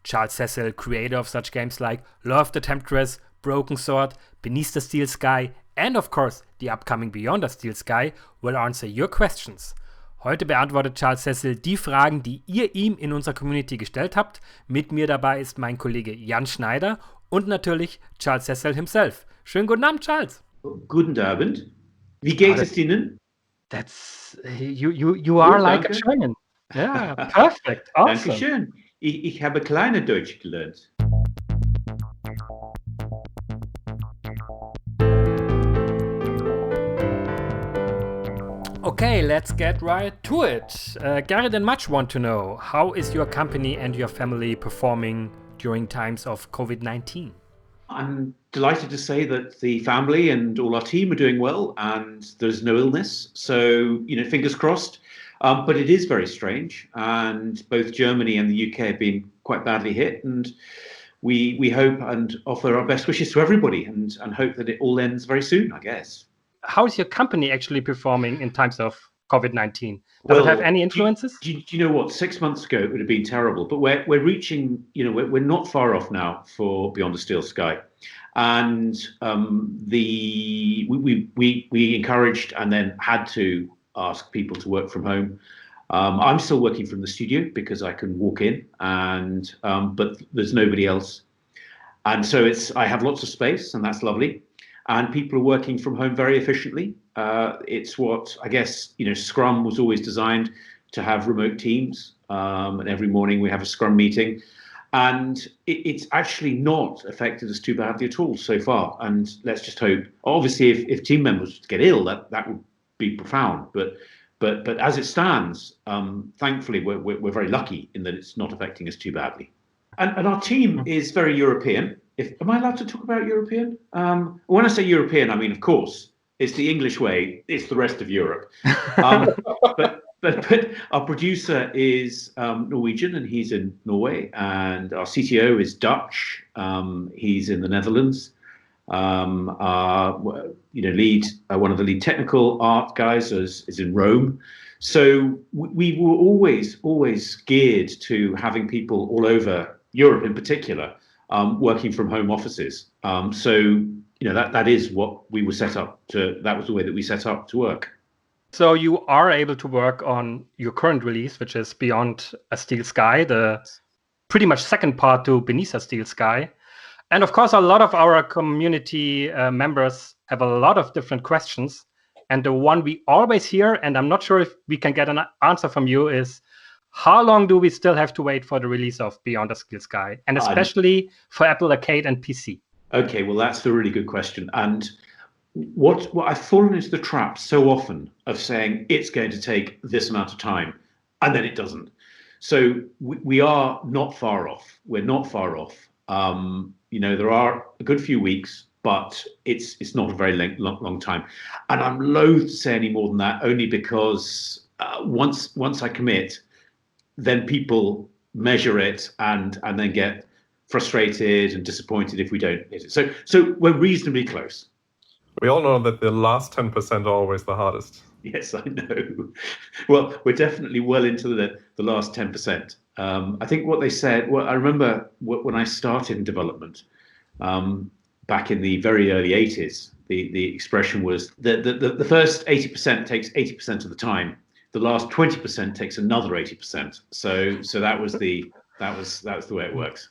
Charles Cecil, creator of such games like Love the Temptress, Broken Sword, Beneath the Steel Sky and of course the upcoming Beyond the Steel Sky, will answer your questions. Heute beantwortet Charles Cecil die Fragen, die ihr ihm in unserer Community gestellt habt. Mit mir dabei ist mein Kollege Jan Schneider und natürlich Charles Cecil himself. Schönen guten Abend, Charles. Guten Abend. Wie geht es Ihnen? That's you are like danke. A German. Yeah, perfect. Awesome. Dankeschön. Ich habe kleine Deutsch gelernt. Okay, let's get right to it. Garrett and Much want to know, how is your company and your family performing during times of COVID-19? I'm delighted to say that the family and all our team are doing well and there's no illness. So, fingers crossed. But it is very strange. And both Germany and the UK have been quite badly hit. And we hope and offer our best wishes to everybody and hope that it all ends very soon, I guess. How is your company actually performing in times of COVID-19? Does it have any influences? Do you know what? 6 months ago, it would have been terrible. But we're reaching, we're not far off now for Beyond the Steel Sky. And we encouraged and then had to ask people to work from home. I'm still working from the studio because I can walk in, but there's nobody else. And so I have lots of space, and that's lovely. And people are working from home very efficiently. It's what, I guess, Scrum was always designed to have remote teams. And every morning we have a Scrum meeting. And it's actually not affected us too badly at all so far. And let's just hope, obviously, if team members get ill, that would be profound. But as it stands, thankfully, we're very lucky in that it's not affecting us too badly. And our team is very European. Am I allowed to talk about European? When I say European, I mean, of course, it's the English way. It's the rest of Europe. But our producer is Norwegian, and he's in Norway. And our CTO is Dutch. He's in the Netherlands. Our one of the lead technical art guys is in Rome. So we were always geared to having people all over Europe, in particular, working from home offices. So that is what we were set up to. That was the way that we set up to work. So you are able to work on your current release, which is Beyond a Steel Sky, the pretty much second part to Beneath a Steel Sky. And of course, a lot of our community members have a lot of different questions. And the one we always hear, and I'm not sure if we can get an answer from you, is how long do we still have to wait for the release of Beyond the Steel Sky? And especially for Apple Arcade and PC. Okay, well, that's a really good question. And what I've fallen into the trap so often of saying it's going to take this amount of time, and then it doesn't. So we are not far off. We're not far off. There are a good few weeks, but it's not a very long time. And I'm loath to say any more than that, only because once I commit, then people measure it and then get frustrated and disappointed if we don't hit it. So we're reasonably close. We all know that the last 10% are always the hardest. Yes, I know. Well, we're definitely well into the last 10%. I think what they said, I remember when I started in development back in the very early 80s, the expression was that the first 80% takes 80% of the time. The last 20% takes another 80%. So that was the way it works.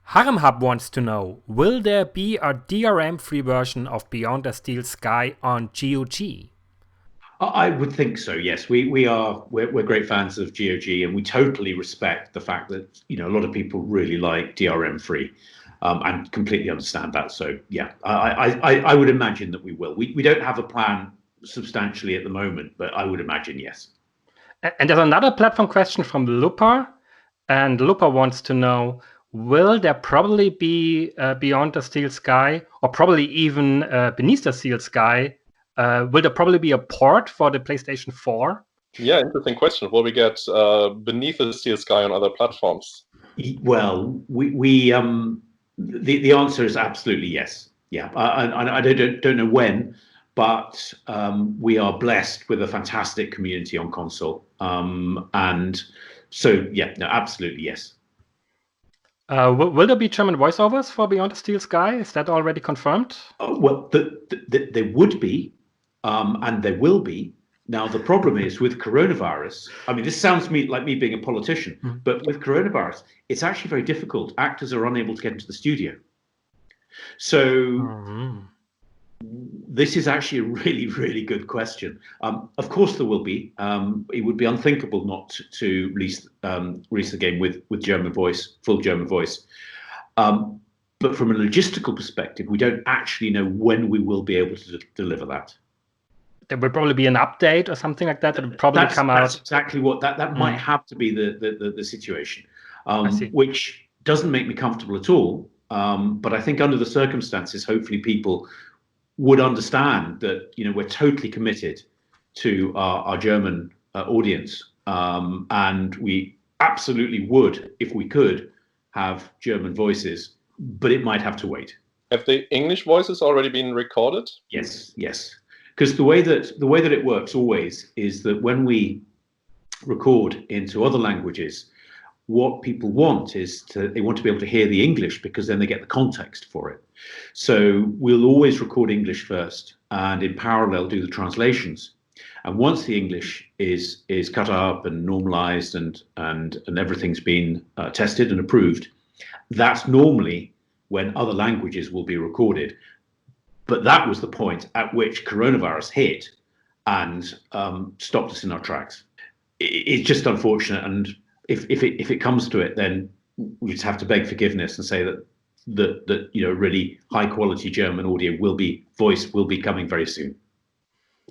Harem Hub wants to know, will there be a DRM-free version of Beyond the Steel Sky on GOG? I would think so, yes. We're great fans of GOG, and we totally respect the fact that a lot of people really like DRM-free, and completely understand that. So yeah, I would imagine that we will. We don't have a plan substantially at the moment, but I would imagine yes. And there's another platform question from Lupa, and Lupa wants to know, will there probably be Beyond the Steel Sky, or probably even Beneath the Steel Sky? Will there probably be a port for the PlayStation 4? Yeah, interesting question. Will we get Beneath the Steel Sky on other platforms? Well, the answer is absolutely yes. Yeah, I don't know when, but we are blessed with a fantastic community on console, and so yeah, no, absolutely yes. Will there be German voiceovers for Beyond the Steel Sky? Is that already confirmed? Oh, well, there would be, and there will be. Now, the problem is with coronavirus. I mean, this sounds like me being a politician, but with coronavirus, it's actually very difficult. Actors are unable to get into the studio. So this is actually a really, really good question. Of course, there will be. It would be unthinkable not to release the game with German voice, full German voice. But from a logistical perspective, we don't actually know when we will be able to deliver that. There will probably be an update or something like that. That will probably come out. That's exactly what that might have to be the situation, which doesn't make me comfortable at all. But I think under the circumstances, hopefully people would understand that we're totally committed to our German audience, and we absolutely would, if we could, have German voices. But it might have to wait. Have the English voices already been recorded? Yes. Because the way that it works always is that when we record into other languages, what people want is they want to be able to hear the English, because then they get the context for it. So we'll always record English first, and in parallel do the translations. And once the English is cut up and normalized and everything's been tested and approved, that's normally when other languages will be recorded. But that was the point at which coronavirus hit and stopped us in our tracks. It's just unfortunate, and if it comes to it, then we just have to beg forgiveness and say that really high quality German audio will be coming very soon.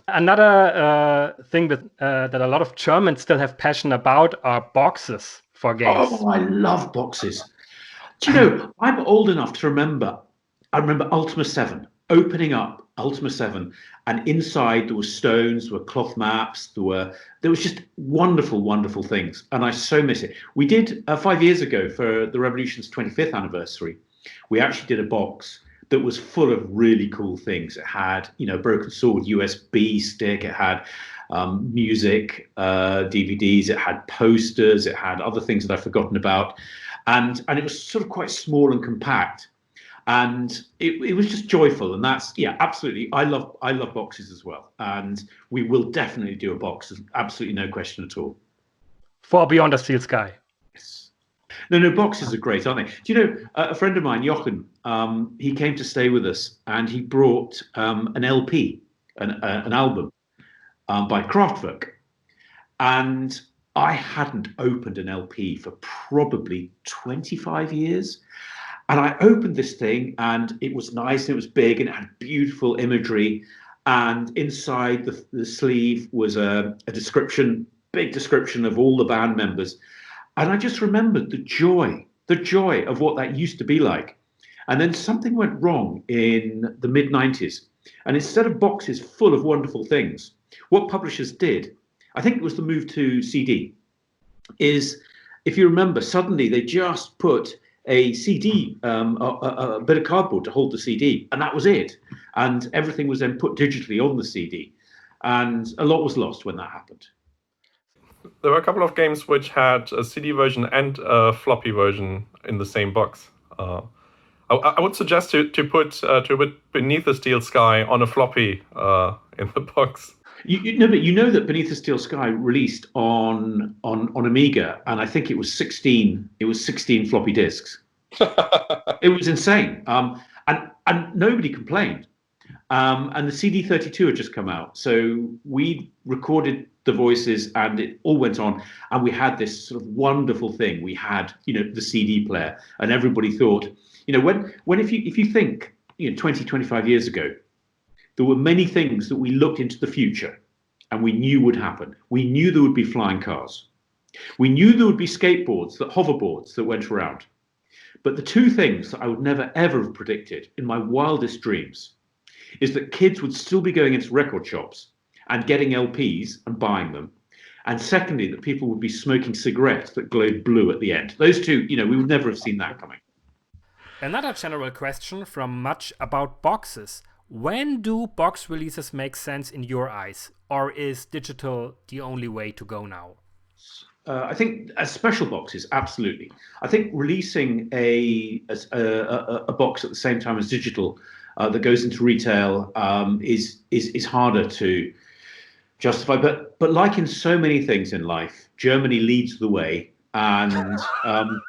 Another thing that a lot of Germans still have passion about are boxes for games. Oh, I love boxes. Do you know, I'm old enough to remember. I remember Ultima 7, opening up Ultima 7, and inside there were stones, there were cloth maps, there was just wonderful, wonderful things, and I so miss it. We did 5 years ago for the Revolution's 25th anniversary. We actually did a box that was full of really cool things. It had, broken sword USB stick. It had music, DVDs. It had posters. It had other things that I've forgotten about. And it was sort of quite small and compact, and it was just joyful. And that's, absolutely. I love boxes as well, and we will definitely do a box. There's absolutely no question at all. For Beyond the Steel Sky. Yes. No, boxes are great, aren't they? Do you know, a friend of mine, Jochen, he came to stay with us, and he brought an LP, an album by Kraftwerk, and I hadn't opened an LP for probably 25 years. And I opened this thing, and it was nice, it was big, and it had beautiful imagery. And inside the sleeve was a description, big description of all the band members. And I just remembered the joy of what that used to be like. And then something went wrong in the mid-90s. And instead of boxes full of wonderful things, what publishers did, I think it was the move to CD, is, if you remember, suddenly they just put a CD, a bit of cardboard to hold the CD, and that was it. And everything was then put digitally on the CD. And a lot was lost when that happened. There were a couple of games which had a CD version and a floppy version in the same box. I would suggest to put Beneath the Steel Sky on a floppy in the box. But you know that Beneath the Steel Sky released on Amiga, and I think it was 16 floppy disks. It was insane, and nobody complained. And the CD32 had just come out, so we recorded the voices, and it all went on, and we had this sort of wonderful thing. We had, the CD player, and everybody thought, when if you think, 20, 25 years ago, there were many things that we looked into the future and we knew would happen. We knew there would be flying cars. We knew there would be skateboards, hoverboards that went around. But the two things that I would never, ever have predicted in my wildest dreams is that kids would still be going into record shops and getting LPs and buying them. And secondly, that people would be smoking cigarettes that glowed blue at the end. Those two, we would never have seen that coming. Another general question from Much about boxes. When do box releases make sense in your eyes? Or is digital the only way to go now? I think as special boxes, absolutely. I think releasing a box at the same time as digital that goes into retail is harder to justify. But like in so many things in life, Germany leads the way, and and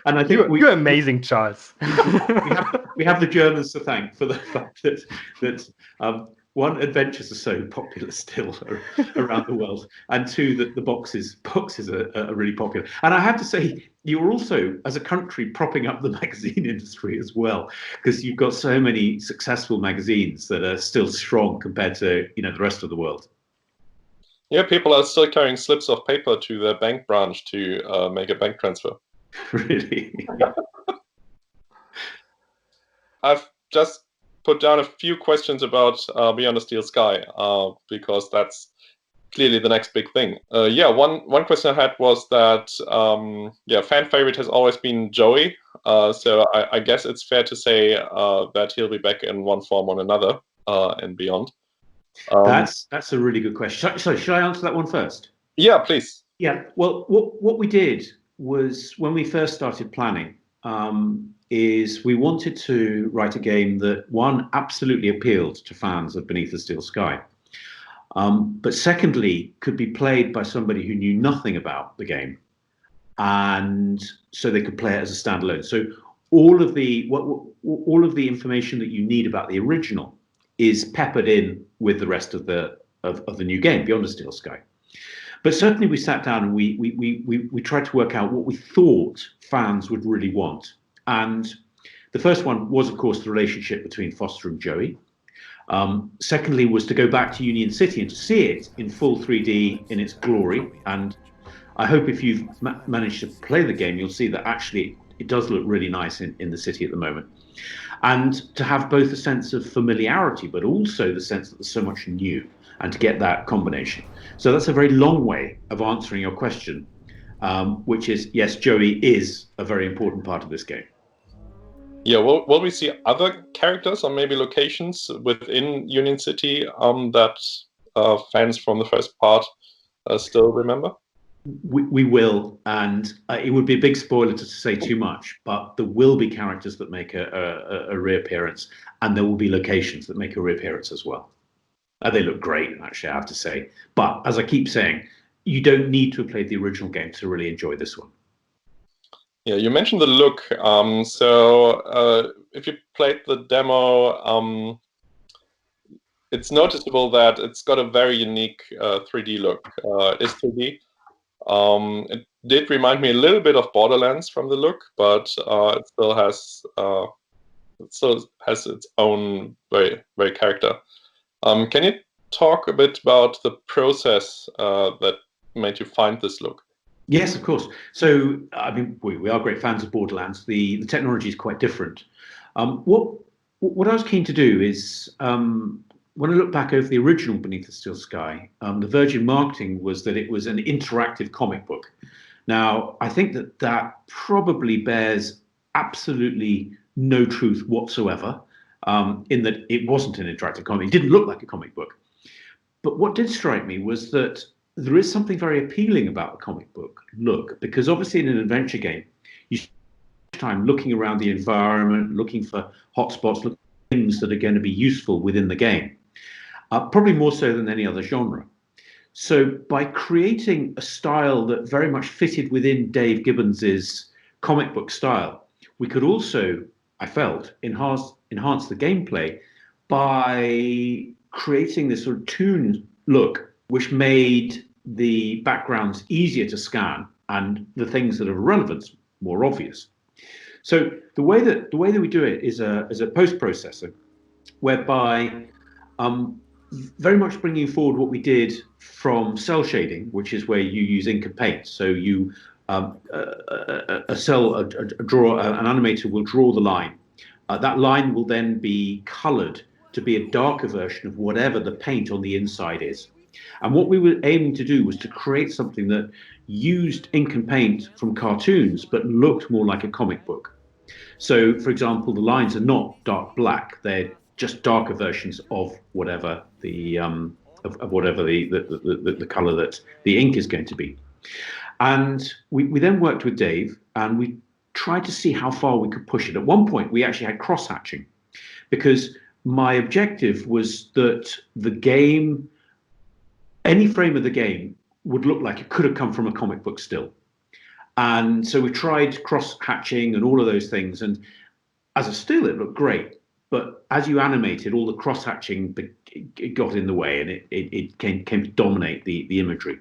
I think you're amazing, Charles. we have the Germans to thank for the fact that one, adventures are so popular still around the world, and two, that the boxes are really popular. And I have to say, you're also, as a country, propping up the magazine industry as well, because you've got so many successful magazines that are still strong compared to the rest of the world. Yeah, people are still carrying slips of paper to their bank branch to make a bank transfer. Really? I've just put down a few questions about Beyond the Steel Sky, because that's clearly the next big thing. One question I had was that, fan favorite has always been Joey. So I guess it's fair to say that he'll be back in one form or another and beyond. That's a really good question. So should I answer that one first? Yeah, please. Yeah. Well, what we did was, when we first started planning, is we wanted to write a game that, one, absolutely appealed to fans of Beneath the Steel Sky, but secondly, could be played by somebody who knew nothing about the game, and so they could play it as a standalone. So all of the information that you need about the original is peppered in with the rest of the new game, Beyond the Steel Sky. But certainly we sat down and we tried to work out what we thought fans would really want. And the first one was, of course, the relationship between Foster and Joey. Secondly was to go back to Union City and to see it in full 3D in its glory. And I hope if you've managed to play the game, you'll see that actually it does look really nice in the city at the moment. And to have both a sense of familiarity, but also the sense that there's so much new, and to get that combination. So that's a very long way of answering your question, which is, yes, Joey is a very important part of this game. Yeah, will we see other characters or maybe locations within Union City that fans from the first part still remember? We will, and it would be a big spoiler to say too much, but there will be characters that make a reappearance, and there will be locations that make a reappearance as well. They look great, actually, I have to say. But as I keep saying, you don't need to have played the original game to really enjoy this one. Yeah, you mentioned the look. So if you played the demo, it's noticeable that it's got a very unique 3D look. It is 3D. It did remind me a little bit of Borderlands from the look, but it still has its own very character. Can you talk a bit about the process that made you find this look? Yes, of course. So, I mean, we are great fans of Borderlands. The technology is quite different. What I was keen to do is, when I look back over the original Beneath the Steel Sky, the Virgin marketing was that it was an interactive comic book. Now, I think that probably bears absolutely no truth whatsoever, in that it wasn't an interactive comic. It didn't look like a comic book. But what did strike me was that there is something very appealing about the comic book look, because obviously in an adventure game, you spend time looking around the environment, looking for hotspots, looking for things that are going to be useful within the game, probably more so than any other genre. So by creating a style that very much fitted within Dave Gibbons's comic book style, we could also, I felt, enhance the gameplay by creating this sort of toon look, which made the backgrounds easier to scan and the things that are relevant more obvious. So the way that we do it is a post-processor, whereby very much bringing forward what we did from cell shading, which is where you use ink and paint. So you an animator will draw the line. That line will then be colored to be a darker version of whatever the paint on the inside is. And what we were aiming to do was to create something that used ink and paint from cartoons, but looked more like a comic book. So, for example, the lines are not dark black. They're just darker versions of whatever the of whatever the color that the ink is going to be. And we then worked with Dave, and we tried to see how far we could push it. At one point, we actually had cross-hatching, because my objective was that the game, any frame of the game, would look like it could have come from a comic book still. And so we tried cross-hatching and all of those things. And as a still, it looked great. But as you animated, all the cross-hatching got in the way, and it came to dominate the imagery.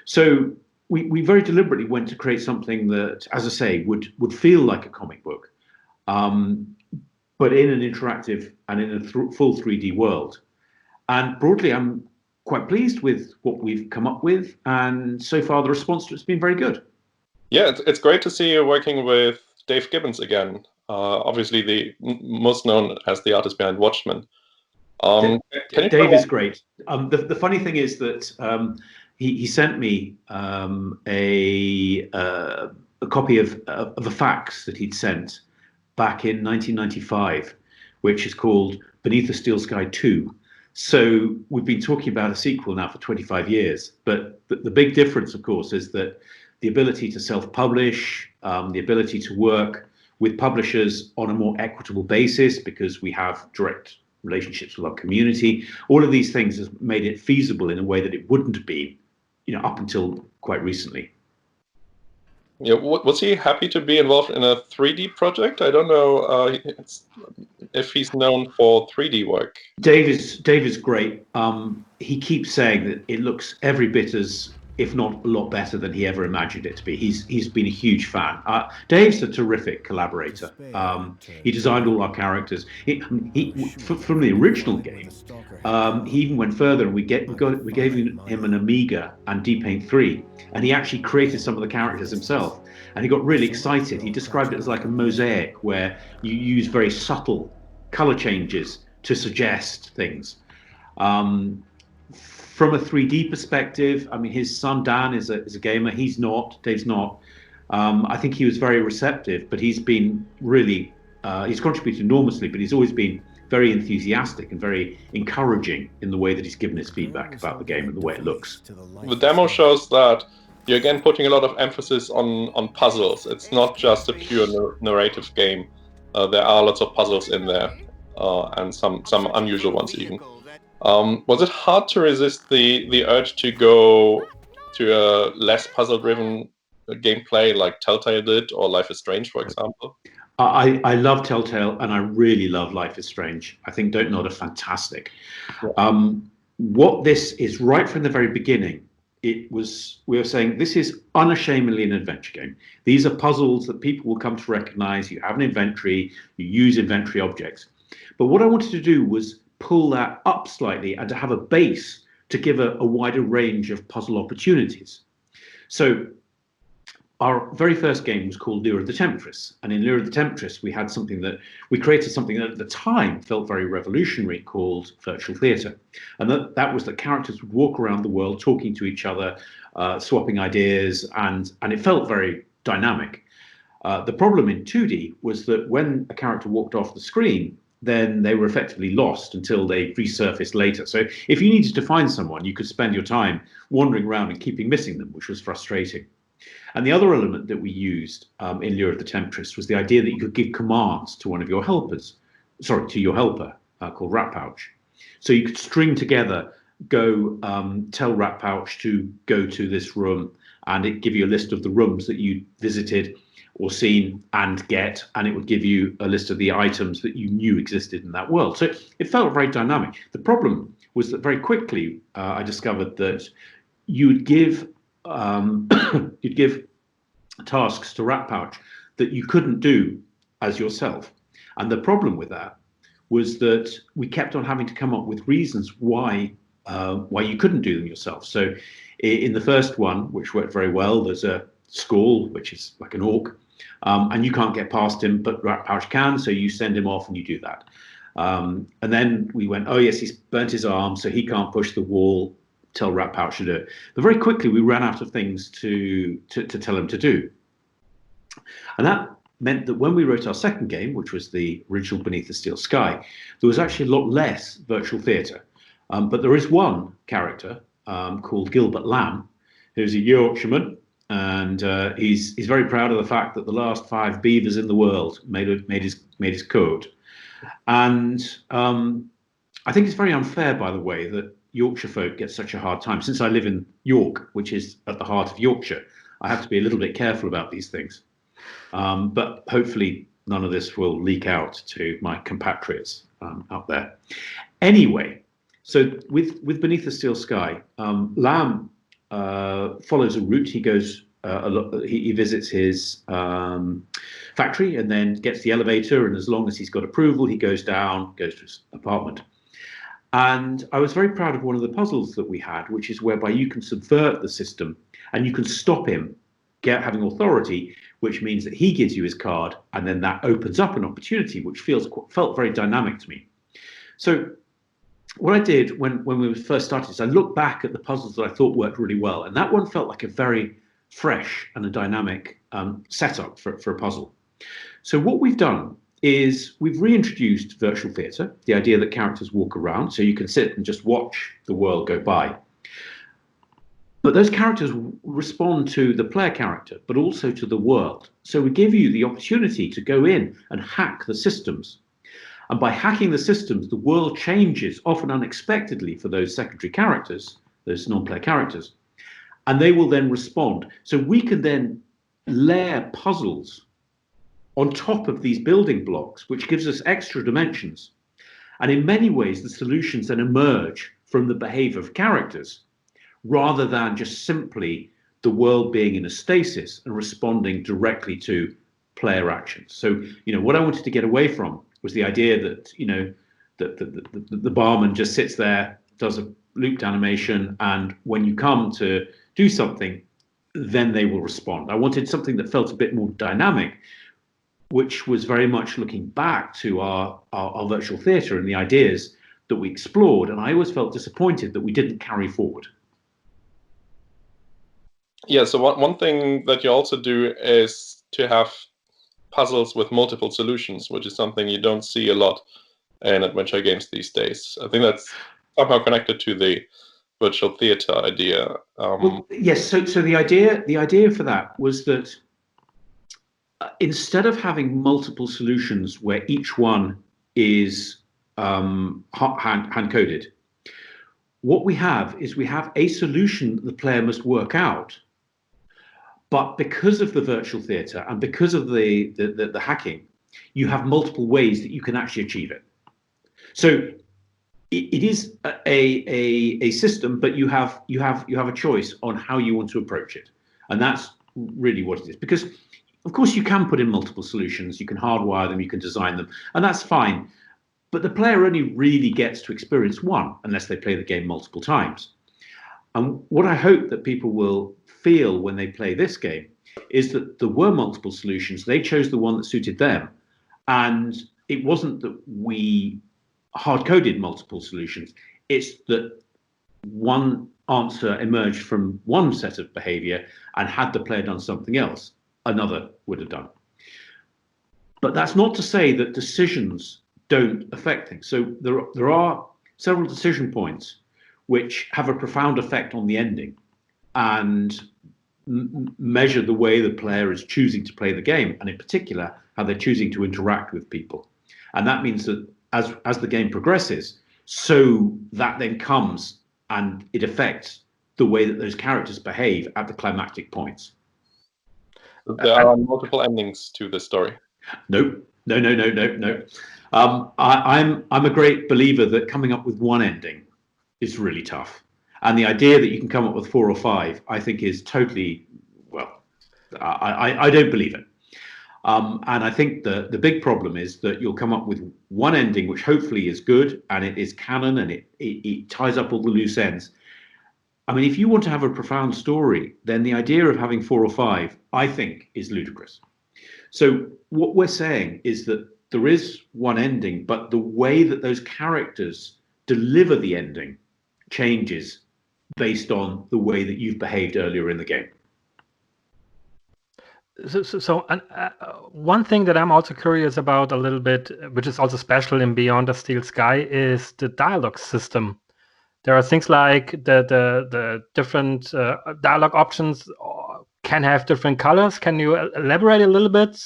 So we very deliberately went to create something that, as I say, would feel like a comic book, but in an interactive and in a full 3D world. And broadly, I'm quite pleased with what we've come up with. And so far, the response to it's been very good. Yeah, it's great to see you working with Dave Gibbons again. Obviously, the most known as the artist behind Watchmen. Dave is great. The funny thing is that he sent me a copy of a fax that he'd sent back in 1995, which is called Beneath the Steel Sky 2. So we've been talking about a sequel now for 25 years. But the big difference, of course, is that the ability to self-publish, the ability to work with publishers on a more equitable basis, because we have direct relationships with our community, all of these things has made it feasible in a way that it wouldn't have been, up until quite recently. Yeah, was he happy to be involved in a 3D project? I don't know if he's known for 3D work. Dave is great. He keeps saying that it looks every bit as, if not a lot better than he ever imagined it to be. He's been a huge fan. Dave's a terrific collaborator. He designed all our characters. From the original game, he even went further, and we gave him an Amiga and D-Paint 3, and he actually created some of the characters himself. And he got really excited. He described it as like a mosaic where you use very subtle color changes to suggest things. From a 3D perspective, I mean, his son Dan is a gamer. He's not. Dave's not. I think he was very receptive, but he's been really, he's contributed enormously, but he's always been very enthusiastic and very encouraging in the way that he's given his feedback about the game and the way it looks. The demo shows that you're again putting a lot of emphasis on puzzles. It's not just a pure narrative game. There are lots of puzzles in there, and some unusual ones even. Was it hard to resist the urge to go to a less puzzle-driven gameplay like Telltale did, or Life is Strange, for example? I love Telltale, and I really love Life is Strange. I think Don't Nod are fantastic. Yeah. What this is, right from the very beginning, we were saying this is unashamedly an adventure game. These are puzzles that people will come to recognize. You have an inventory, you use inventory objects. But what I wanted to do was pull that up slightly and to have a base to give a wider range of puzzle opportunities. So our very first game was called Lure of the Temptress. And in Lure of the Temptress, we created something that at the time felt very revolutionary called virtual theatre. And that was that characters would walk around the world talking to each other, swapping ideas, and it felt very dynamic. The problem in 2D was that when a character walked off the screen, then they were effectively lost until they resurfaced later. So if you needed to find someone, you could spend your time wandering around and keeping missing them, which was frustrating. And the other element that we used in Lure of the Temptress was the idea that you could give commands to one of your helpers, to your helper called Rat Pouch. So you could string together, tell Rat Pouch to go to this room, and it'd give you a list of the rooms that you visited or seen and it would give you a list of the items that you knew existed in that world. So it felt very dynamic. The problem was that very quickly I discovered that you'd give tasks to Rat Pouch that you couldn't do as yourself. And the problem with that was that we kept on having to come up with reasons why you couldn't do them yourself. So in the first one, which worked very well, there's a Skull, which is like an orc, and you can't get past him, but Rat Pouch can, so you send him off and you do that. And then we went, oh yes, he's burnt his arm, so he can't push the wall, tell Rat Pouch to do it. But very quickly we ran out of things to tell him to do. And that meant that when we wrote our second game, which was the original Beneath the Steel Sky, there was actually a lot less virtual theatre. But there is one character called Gilbert Lamb, who's a Yorkshireman, and he's very proud of the fact that the last 5 beavers in the world made his coat. And I think it's very unfair, by the way, that Yorkshire folk get such a hard time. Since I live in York, which is at the heart of Yorkshire, I have to be a little bit careful about these things. But hopefully none of this will leak out to my compatriots out there. Anyway, so with Beneath the Steel Sky, Lamb follows a route. He goes he visits his factory and then gets the elevator, and as long as he's got approval, he goes down, goes to his apartment. And I was very proud of one of the puzzles that we had, which is whereby you can subvert the system and you can stop him having authority, which means that he gives you his card, and then that opens up an opportunity, which felt very dynamic to me. So what I did when we first started is I looked back at the puzzles that I thought worked really well, and that one felt like a very fresh and a dynamic setup for a puzzle. So what we've done is we've reintroduced virtual theatre, the idea that characters walk around, so you can sit and just watch the world go by. But those characters respond to the player character, but also to the world. So we give you the opportunity to go in and hack the systems. And by hacking the systems, the world changes, often unexpectedly, for those secondary characters, those non-player characters, and they will then respond. So we can then layer puzzles on top of these building blocks, which gives us extra dimensions. And in many ways, the solutions then emerge from the behavior of characters, rather than just simply the world being in a stasis and responding directly to player actions. So, what I wanted to get away from was the idea that, that the barman just sits there, does a looped animation, and when you come to do something, then they will respond. I wanted something that felt a bit more dynamic, which was very much looking back to our virtual theatre and the ideas that we explored. And I always felt disappointed that we didn't carry forward. Yeah, so one thing that you also do is to have puzzles with multiple solutions, which is something you don't see a lot in adventure games these days. I think that's somehow connected to the virtual theatre idea. Well, yes, so the idea for that was that instead of having multiple solutions where each one is hand-coded, what we have is we have a solution that the player must work out. But because of the virtual theatre and because of the hacking, you have multiple ways that you can actually achieve it. So it is a system, but you have a choice on how you want to approach it, and that's really what it is. Because of course you can put in multiple solutions, you can hardwire them, you can design them, and that's fine. But the player only really gets to experience one unless they play the game multiple times. And what I hope that people will feel when they play this game is that there were multiple solutions. They chose the one that suited them. And it wasn't that we hard-coded multiple solutions. It's that one answer emerged from one set of behavior, and had the player done something else, another would have done. But that's not to say that decisions don't affect things. So there are several decision points which have a profound effect on the ending and measure the way the player is choosing to play the game, and in particular, how they're choosing to interact with people. And that means that as the game progresses, so that then comes and it affects the way that those characters behave at the climactic points. There are multiple endings to this story. No. I'm a great believer that coming up with one ending is really tough. And the idea that you can come up with 4 or 5, I think is totally, well, I don't believe it. And I think the big problem is that you'll come up with one ending which hopefully is good and it is canon and it ties up all the loose ends. I mean, if you want to have a profound story, then the idea of having 4 or 5, I think, is ludicrous. So what we're saying is that there is one ending, but the way that those characters deliver the ending changes based on the way that you've behaved earlier in the game. So one thing that I'm also curious about a little bit, which is also special in Beyond the Steel Sky, is the dialogue system. There are things like the different dialogue options can have different colors. Can you elaborate a little bit?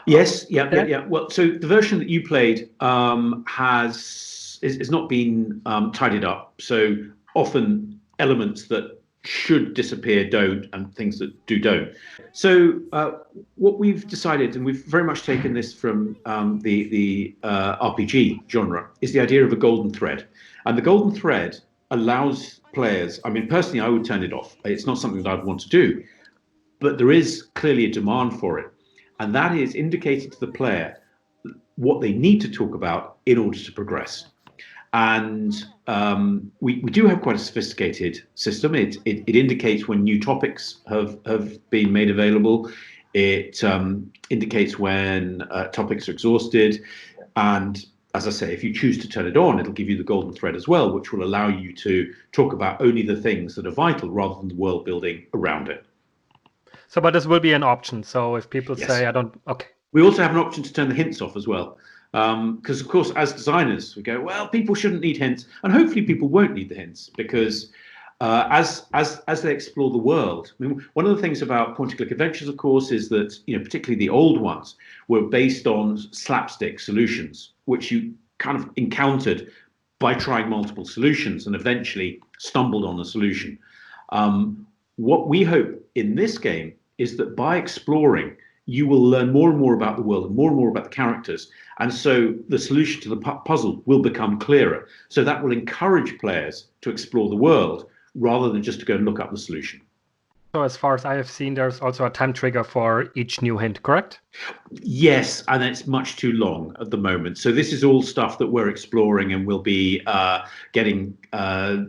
Yes, yeah. Well, so the version that you played is not been tidied up. So often elements that should disappear don't, and things that don't. So what we've decided, and we've very much taken this from the RPG genre, is the idea of a golden thread. And the golden thread allows players, I mean, personally, I would turn it off. It's not something that I'd want to do, but there is clearly a demand for it. And that is indicating to the player what they need to talk about in order to progress. And we do have quite a sophisticated system. It indicates when new topics have been made available. It indicates when topics are exhausted. And as I say, if you choose to turn it on, it'll give you the golden thread as well, which will allow you to talk about only the things that are vital rather than the world building around it. So, but this will be an option. So if people say, I don't, okay. We also have an option to turn the hints off as well. Because, of course, as designers, we go, well, people shouldn't need hints. And hopefully people won't need the hints because as they explore the world, I mean, one of the things about point-and-click adventures, of course, is that, particularly the old ones were based on slapstick solutions, which you kind of encountered by trying multiple solutions and eventually stumbled on a solution. What we hope in this game is that by exploring, you will learn more and more about the world and more about the characters. And so the solution to the puzzle will become clearer. So that will encourage players to explore the world rather than just to go and look up the solution. So as far as I have seen, there's also a time trigger for each new hint, correct? Yes, and it's much too long at the moment. So this is all stuff that we're exploring, and we'll be getting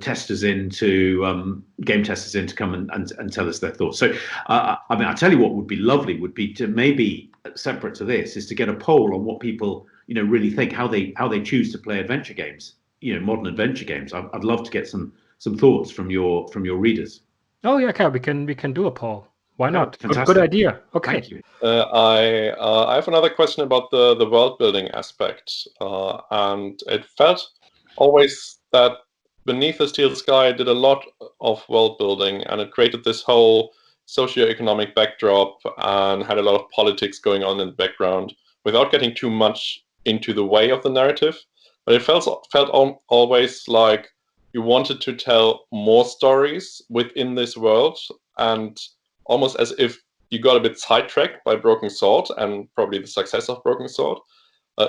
testers in to game testers in to come and tell us their thoughts. So I mean, I'll tell you what would be lovely would be to maybe separate to this is to get a poll on what people really think, how they choose to play adventure games, modern adventure games. I'd love to get some thoughts from your readers. Oh yeah, okay, we can do a poll. Why not? Fantastic. Good idea. Okay. Thank you. I have another question about the world building aspect, and it felt always that Beneath the Steel Sky did a lot of world building, and it created this whole socioeconomic backdrop and had a lot of politics going on in the background without getting too much into the way of the narrative. But it felt always like you wanted to tell more stories within this world, and almost as if you got a bit sidetracked by Broken Sword and probably the success of Broken Sword.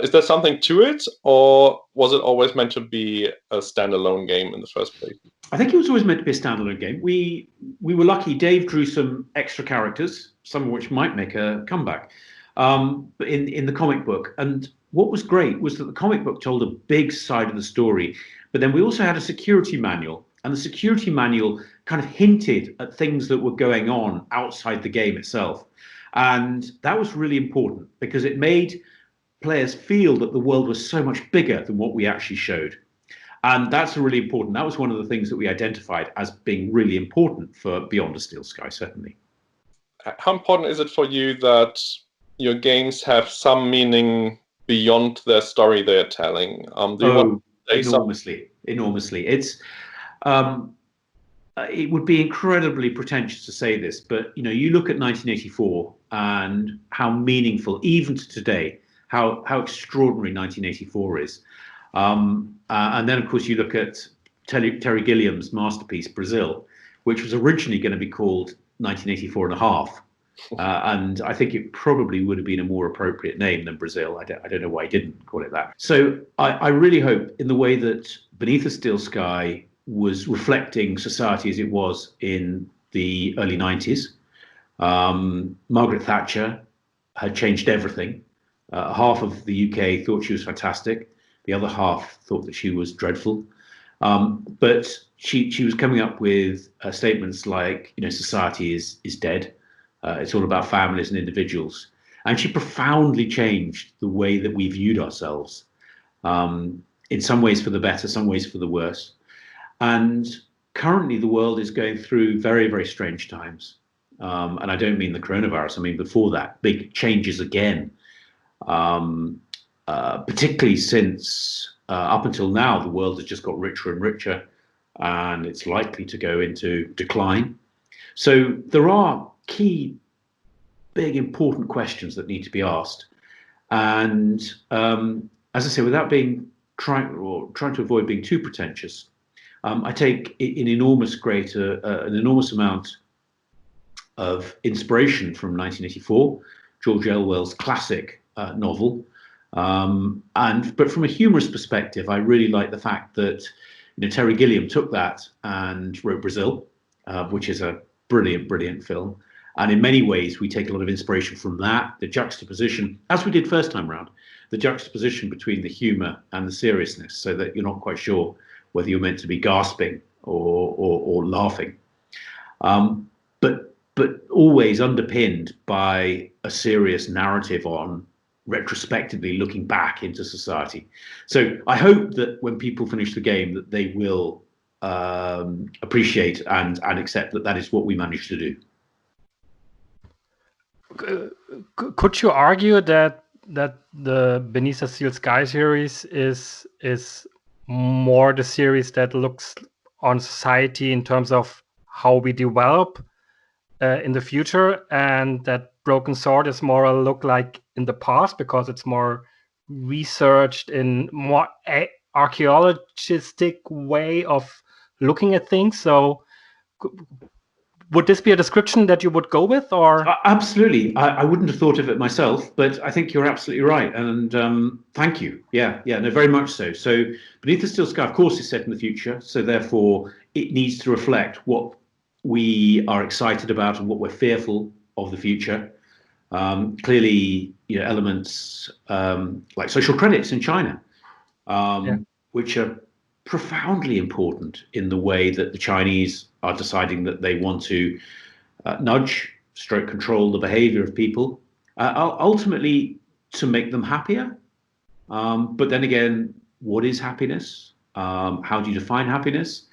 Is there something to it, or was it always meant to be a standalone game in the first place? I think it was always meant to be a standalone game. We were lucky. Dave drew some extra characters, some of which might make a comeback, but in the comic book. And what was great was that the comic book told a big side of the story, but then we also had a security manual, and the security manual kind of hinted at things that were going on outside the game itself. And that was really important because it made players feel that the world was so much bigger than what we actually showed. And that's really important. That was one of the things that we identified as being really important for Beyond a Steel Sky, certainly. How important is it for you that your games have some meaning beyond their story they're telling? Do you want to say enormously. It's it would be incredibly pretentious to say this, but you look at 1984 and how meaningful, even to today, how extraordinary 1984 is. And then, of course, you look at Terry Gilliam's masterpiece, Brazil, which was originally going to be called 1984 and a half. And I think it probably would have been a more appropriate name than Brazil. I don't know why he didn't call it that. So I really hope, in the way that Beneath the Steel Sky was reflecting society as it was in the early 90s, Margaret Thatcher had changed everything. Half of the UK thought she was fantastic. The other half thought that she was dreadful. But she was coming up with statements like, society is dead. It's all about families and individuals. And she profoundly changed the way that we viewed ourselves, in some ways for the better, some ways for the worse. And currently the world is going through very, very strange times. And I don't mean the coronavirus. I mean, before that, big changes again, particularly since up until now, the world has just got richer and richer. and it's likely to go into decline. So there are key, big, important questions that need to be asked. And as I say, without trying to avoid being too pretentious, I take an enormous amount of inspiration from 1984, George Orwell's classic novel. But from a humorous perspective, I really like the fact that Terry Gilliam took that and wrote Brazil, which is a brilliant film. And in many ways, we take a lot of inspiration from that, the juxtaposition, as we did first time round, the juxtaposition between the humor and the seriousness, so that you're not quite sure whether you're meant to be gasping or laughing. But always underpinned by a serious narrative on retrospectively looking back into society. So I hope that when people finish the game, that they will appreciate and accept that is what we managed to do. Could you argue that the Beneath the Steel Sky series is more the series that looks on society in terms of how we develop in the future, and that Broken Sword is more a look like in the past because it's more researched in more archaeologistic way of looking at things? So would this be a description that you would go with, or? Absolutely. I wouldn't have thought of it myself, but I think you're absolutely right. And thank you. Yeah, no, very much so. So Beneath the Steel Sky, of course, is set in the future. So therefore, it needs to reflect what we are excited about and what we're fearful of the future. Clearly, elements like social credits in China, which are profoundly important in the way that the Chinese are deciding that they want to control the behavior of people, ultimately to make them happier. But then again, what is happiness? How do you define happiness?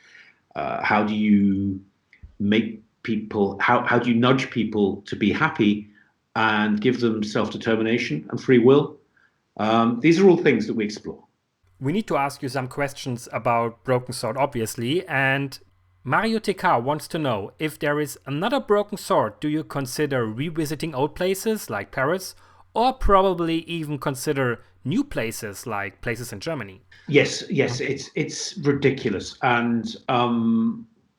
How do you make people, how do you nudge people to be happy and give them self-determination and free will? These are all things that we explore. We need to ask you some questions about Broken Sword, obviously, and Mario TK wants to know, if there is another Broken Sword, do you consider revisiting old places like Paris, or probably even consider new places like places in Germany? Yes, it's ridiculous, and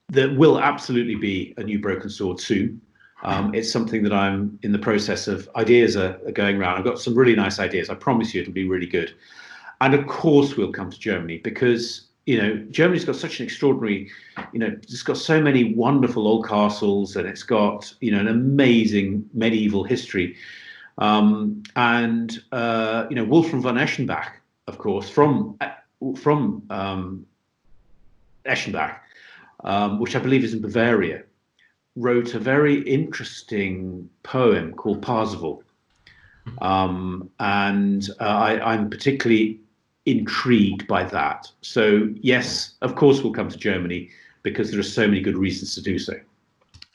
there will absolutely be a new Broken Sword soon. It's something that I'm in the process of. Ideas are going around. I've got some really nice ideas. I promise you it'll be really good. And of course we'll come to Germany because, Germany's got such an extraordinary, it's got so many wonderful old castles, and it's got, an amazing medieval history. Wolfram von Eschenbach, of course, from Eschenbach, which I believe is in Bavaria, wrote a very interesting poem called Parzival. I'm particularly intrigued by that. So yes, of course we'll come to Germany because there are so many good reasons to do so.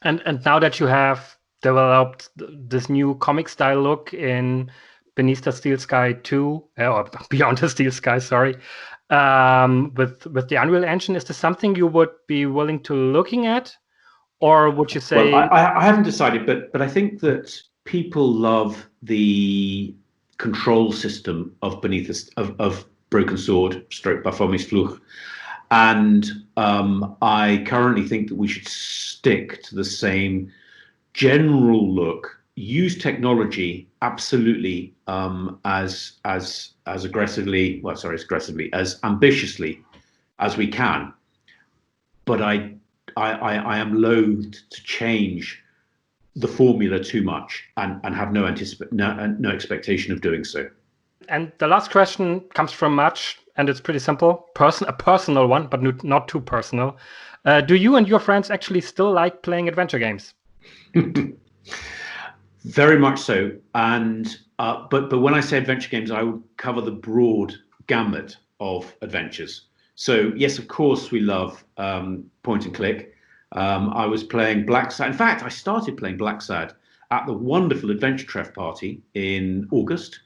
And now that you have developed this new comic style look in Beneath the Steel Sky 2, or Beyond the Steel Sky, sorry, with the Unreal Engine, is this something you would be willing to looking at, or would you say? Well, I haven't decided, but I think that people love the control system of of Broken Sword, stroke Baphomet's Fluch, and I currently think that we should stick to the same general look. Use technology absolutely as aggressively, as ambitiously as we can, but I am loath to change the formula too much and have no expectation of doing so. And the last question comes from Match, and it's pretty simple, a personal one, but not too personal. Do you and your friends actually still like playing adventure games? Very much so. And but when I say adventure games, I would cover the broad gamut of adventures. So yes, of course, we love point and click. I was playing Black Sad. In fact, I started playing Black Sad at the wonderful Adventure Treff party in August.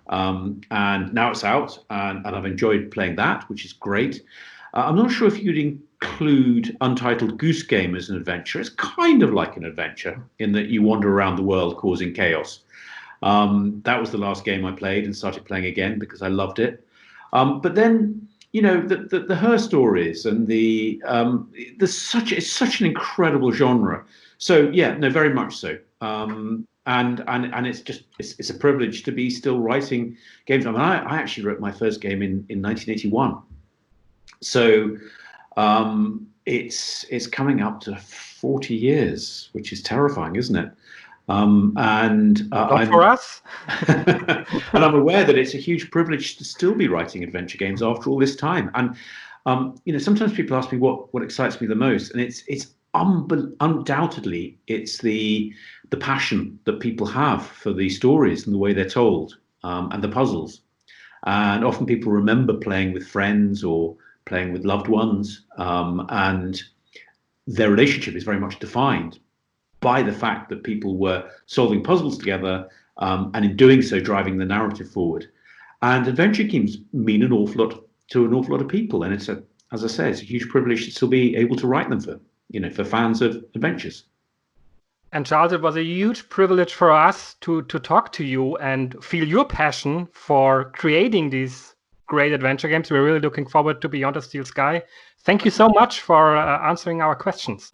And now it's out, and I've enjoyed playing that, which is great. I'm not sure if you'd include Untitled Goose Game as an adventure. It's kind of like an adventure in that you wander around the world causing chaos. That was the last game I played and started playing again because I loved it. But then, you know, the her stories and it's such an incredible genre. So yeah, no, very much so. And it's a privilege to be still writing games. I mean, I actually wrote my first game in 1981. So it's coming up to 40 years, which is terrifying, isn't it? Not for us. And I'm aware that it's a huge privilege to still be writing adventure games after all this time. And you know, sometimes people ask me what excites me the most, and it's undoubtedly it's the passion that people have for the stories and the way they're told, and the puzzles. And often people remember playing with friends or playing with loved ones, and their relationship is very much defined by the fact that people were solving puzzles together, and in doing so driving the narrative forward. And adventure games mean an awful lot to an awful lot of people, and it's as I say, it's a huge privilege to still be able to write them for fans of adventures. And Charles, it was a huge privilege for us to talk to you and feel your passion for creating these great adventure games. We're really looking forward to Beyond the Steel Sky. Thank you so much for answering our questions.